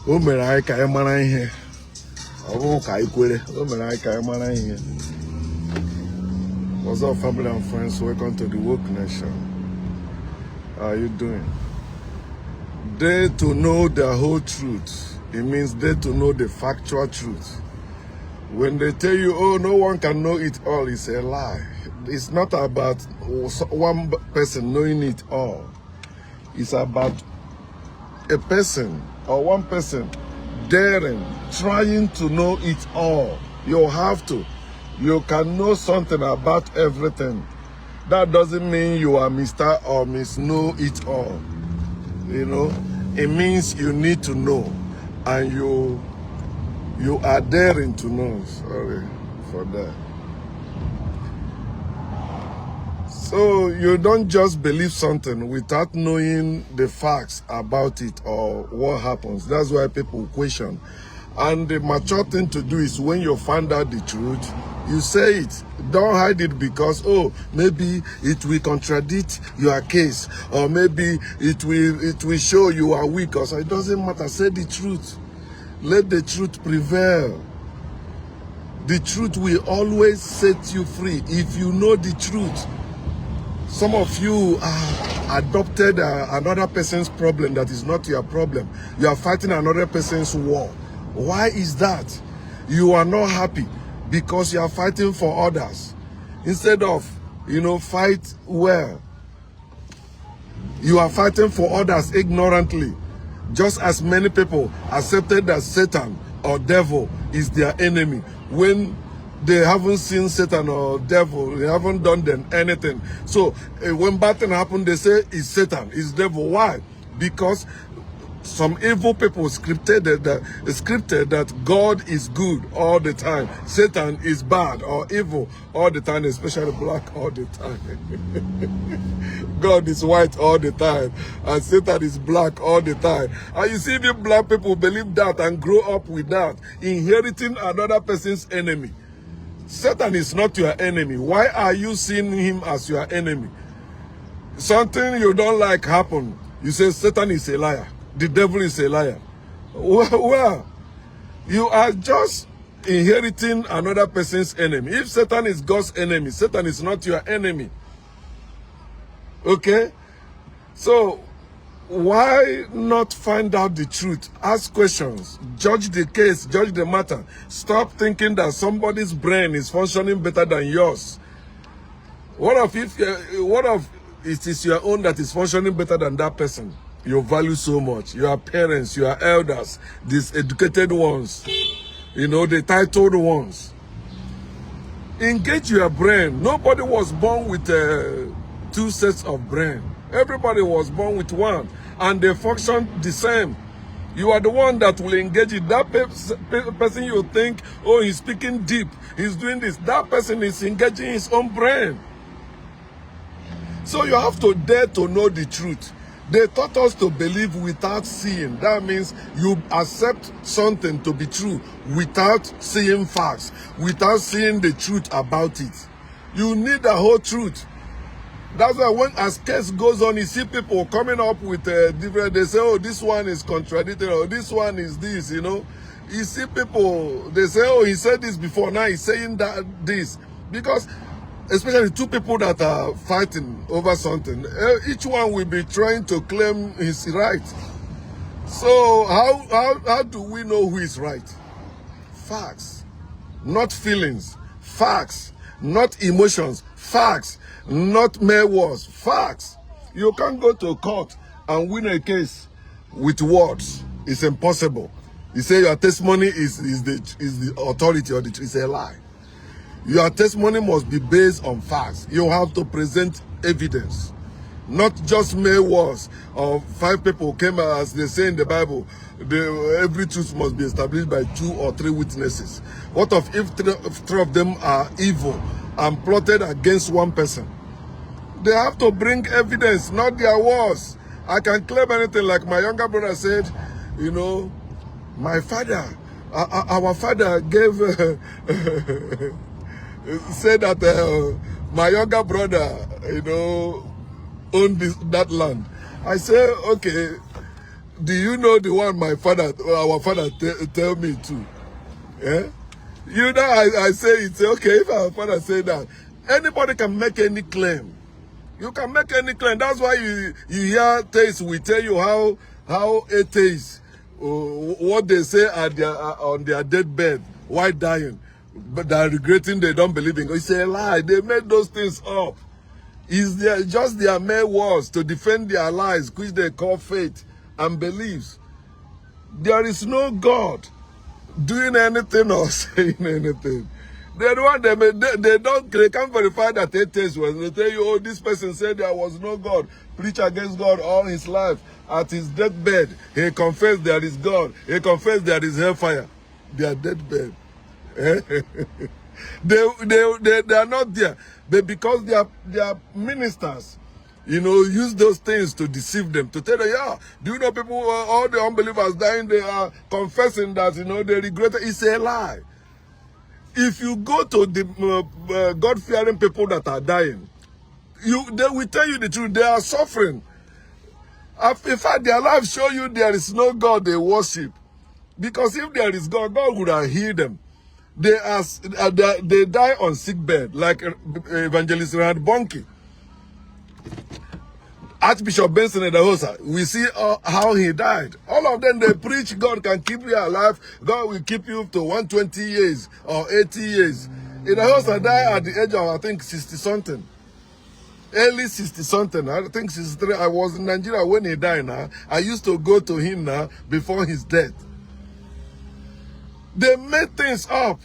O mere anyị ka anyị mara ihe. Ọ bụrụ ka anyị kwere. O mere anyị ka anyị mara ihe. What's up, family and friends? Welcome to the Woke Nation. How are you doing? Dare to know the whole truth. It means dare to know the factual truth. When they tell you, oh, no one can know it all, it's a lie. It's not about one person knowing it all. It's about a person or one person daring, trying to know it all. You have to. You can know something about everything. That doesn't mean you are Mr. or Miss Know It All. You know, it means you need to know, and you are daring to know. Sorry for that. So you don't just believe something without knowing the facts about it or what happens. That's why people question. And the mature thing to do is when you find out the truth, you say it. Don't hide it because, oh, maybe it will contradict your case, or maybe it will show you are weak, or so. It doesn't matter. Say the truth. Let the truth prevail. The truth will always set you free if you know the truth. Some of you adopted another person's problem that is not your problem. You are fighting another person's war. Why is that? You are not happy because you are fighting for others. Instead of, fight well. You are fighting for others ignorantly. Just as many people accepted that Satan or devil is their enemy when they haven't seen Satan or devil, they haven't done them anything. So when bad thing happen, they say it's Satan, it's devil. Why? Because some evil people scripted that God is good all the time. Satan is bad or evil all the time, especially black all the time. God is white all the time, and Satan is black all the time. And you see the black people believe that and grow up with that, inheriting another person's enemy. Satan is not your enemy. Why are you seeing him as your enemy? Something you don't like happen, you say Satan is a liar. The devil is a liar. Well, you are just inheriting another person's enemy. If Satan is God's enemy, Satan is not your enemy. Okay? So, why not find out the truth? Ask questions. Judge the case. Judge the matter. Stop thinking that somebody's brain is functioning better than yours. What if it is your own that is functioning better than that person? You value so much. Your parents, your elders, these educated ones, the titled ones. Engage your brain. Nobody was born with two sets of brain. Everybody was born with one, and they function the same. You are the one that will engage it. That person you think, oh, he's speaking deep, he's doing this. That person is engaging his own brain. So you have to dare to know the truth. They taught us to believe without seeing. That means you accept something to be true without seeing facts, without seeing the truth about it. You need the whole truth. That's why when as case goes on, you see people coming up with different, they say, oh, this one is contradictory, or this one is this, You see people, they say, oh, he said this before, now he's saying this. Because especially two people that are fighting over something, each one will be trying to claim his right. So how do we know who is right? Facts, not feelings. Facts, not emotions. Facts, not mere words. Facts. You can't go to court and win a case with words. It's impossible. You say your testimony is the authority, or it's a lie. Your testimony must be based on facts. You have to present evidence, not just mere words. Or 5 people came, as they say in the Bible, every truth must be established by 2 or 3 witnesses. What if 3 of them are evil and plotted against one person? They have to bring evidence, not their words. I can claim anything, like my younger brother said, my father, our father gave, said that my younger brother, owned that land. I say, okay, Do you know the one my father, our father tell me too? Yeah? You know, I say it, okay, if our father say that, anybody can make any claim. You can make any claim. That's why you hear theists will tell you how atheists, what they say at their, on their deathbed while dying, but they're regretting they don't believe in God. It's a lie. They made those things up. It's just their mere words to defend their lies, which they call faith and beliefs. There is no God doing anything or saying anything. They don't, they can't verify that atheists was. They tell you, oh, this person said there was no God, preach against God all his life. At his deathbed, he confessed there is God. He confessed there is hellfire. Their deathbed. They are not there. But because they are ministers, you know, use those things to deceive them, to tell them, yeah, do you know people, all the unbelievers dying, they are confessing that, you know, they regret it. It's a lie. If you go to the God-fearing people that are dying, they will tell you the truth. They are suffering. In fact, their lives show you there is no God they worship. Because if there is God, God would have healed them. They die on sick bed, like Evangelist Reinhard Bonnke. Archbishop Benson Idahosa, we see how he died. All of them, they preach God can keep you alive. God will keep you to 120 years or 80 years. Idahosa died at the age of, I think, 60-something. Early 60-something. I think 63. I was in Nigeria when he died now. I used to go to him now before his death. They made things up.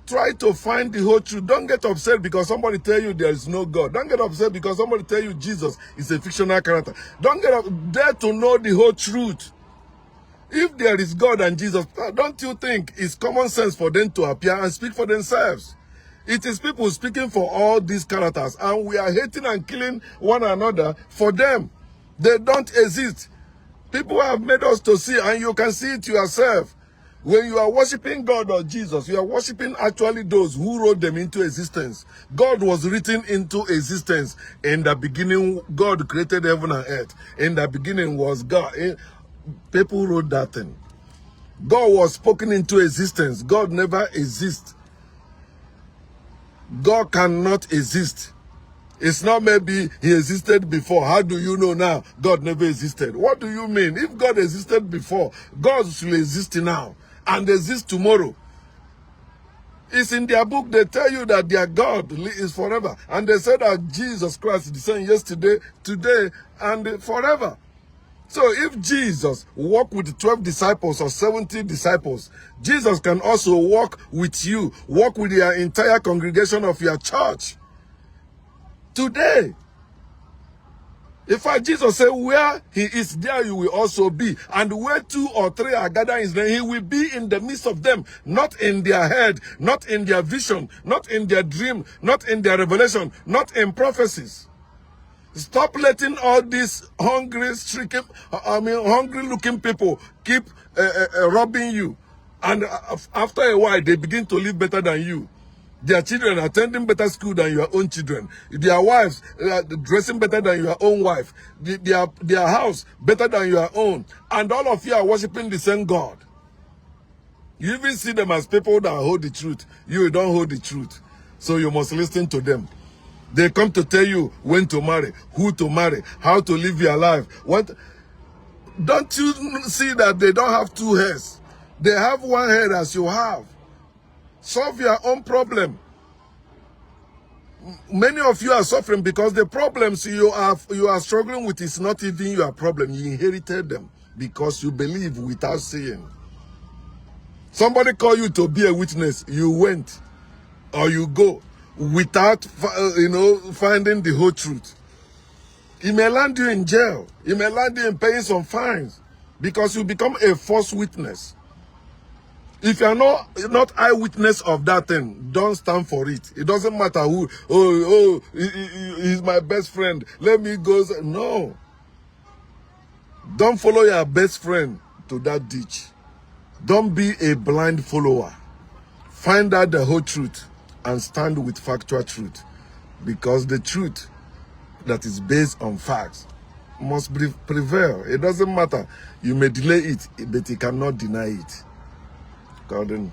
Try to find the whole truth. Don't get upset because somebody tell you there is no God. Don't get upset because somebody tell you Jesus is a fictional character. Don't get up. Dare to know the whole truth. If there is God and Jesus, don't you think it's common sense for them to appear and speak for themselves? It is people speaking for all these characters, and we are hating and killing one another for them. They don't exist. People have made us to see, and you can see it yourself. When you are worshiping God or Jesus, you are worshiping actually those who wrote them into existence. God was written into existence. In the beginning, God created heaven and earth. In the beginning was God. People wrote that thing. God was spoken into existence. God never exists. God cannot exist. It's not maybe he existed before. How do you know now God never existed? What do you mean? If God existed before, God should exist now and exist tomorrow. It's in their book. They tell you that their God is forever. And they say that Jesus Christ is the same yesterday, today, and forever. So if Jesus walked with 12 disciples or 70 disciples, Jesus can also walk with you, walk with your entire congregation of your church. Today, in fact, Jesus said, where he is, there you will also be. And where 2 or 3 are gathered in his name, he will be in the midst of them, not in their head, not in their vision, not in their dream, not in their revelation, not in prophecies. Stop letting all these hungry-looking people keep robbing you. And after a while, they begin to live better than you. Their children are attending better school than your own children. Their wives dressing better than your own wife. Their house better than your own. And all of you are worshiping the same God. You even see them as people that hold the truth. You don't hold the truth. So you must listen to them. They come to tell you when to marry, who to marry, how to live your life. Don't you see that they don't have 2 heads? They have 1 head as you have. Solve your own problem. Many of you are suffering because the problems you are struggling with is not even your problem. You inherited them because you believe without seeing. Somebody called you to be a witness. You went or you go without, finding the whole truth. It may land you in jail. It may land you in paying some fines because you become a false witness. If you are not eyewitness of that thing, don't stand for it. It doesn't matter who. He's my best friend. Let me go. No. Don't follow your best friend to that ditch. Don't be a blind follower. Find out the whole truth and stand with factual truth. Because the truth that is based on facts must prevail. It doesn't matter. You may delay it, but you cannot deny it. Gordon.